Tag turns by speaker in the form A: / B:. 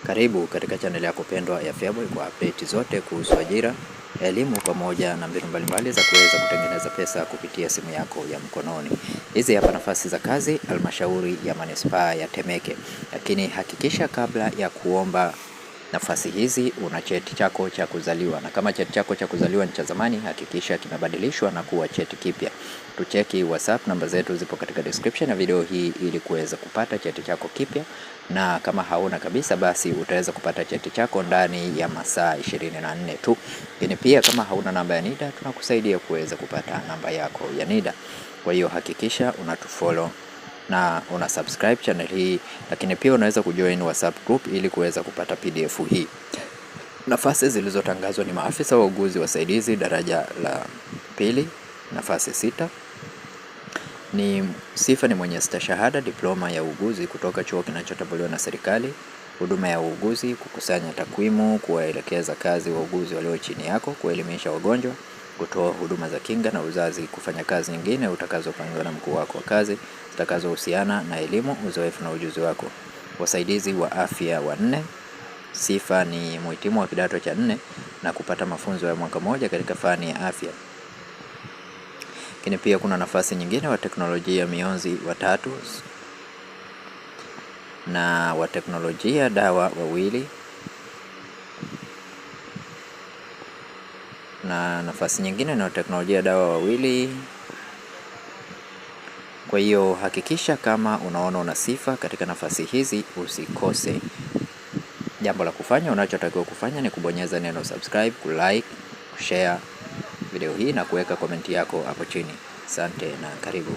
A: Karibu katika channel yako pendwa ya Feaboy kwa update zote kuhusu ajira, elimu pamoja na mbinu mbalimbali za kuweza kutengeneza pesa kupitia simu yako ya mkononi. Hizi hapa nafasi za kazi halmashauri ya manispaa ya Temeke. Lakini hakikisha kabla ya kuomba nafasi hizi una cheti chako cha kuzaliwa, na kama cheti chako cha kuzaliwa ni cha zamani, hakikisha kimebadilishwa na kuwa cheti kipya. Tucheki WhatsApp, namba zetu zipo katika description ya video hii ili kuweza kupata cheti chako kipya, na kama hauna kabisa basi utaweza kupata cheti chako ndani ya masaa 24 tu. Lakini pia kama hauna namba ya NIDA, tunakusaidia kuweza kupata namba yako ya NIDA. Kwa hiyo hakikisha unatufollow na una subscribe channel hii, lakini pia unaweza kujoin WhatsApp group ili kuweza kupata PDF hii. Nafasi zilizotangazwa ni maafisa wa uguzi wasaidizi daraja la pili, nafasi 6. Sifa ni mwenye stashahada diploma ya uuguzi kutoka chuo kinachotambuliwa na serikali. Huduma ya uuguzi: kukusanya takwimu, kuwaelekeza kazi wauguzi walio chini yako, kuelimisha wagonjwa, kutoa huduma za kinga na uzazi, kufanya kazi nyingine utakazopangiwa na mkuu wako wa kazi zitakazohusiana na elimu, uzoefu na ujuzi wako. Wasaidizi wa afya 4. Sifa ni mhitimu wa kidato cha 4 na kupata mafunzo ya mwaka mmoja katika fani ya afya. Lakini pia kuna nafasi nyingine wa teknolojia mionzi 3 na wa teknolojia dawa 2 na nafasi nyingine na teknolojia dawa 2. Kwa hiyo hakikisha kama unaona una sifa katika nafasi hizi usikose. Jambo la kufanya, unachotakiwa kufanya ni kubonyeza neno subscribe, kulike, kushare video hii na kuweka komenti yako hapo chini. Asante na karibu.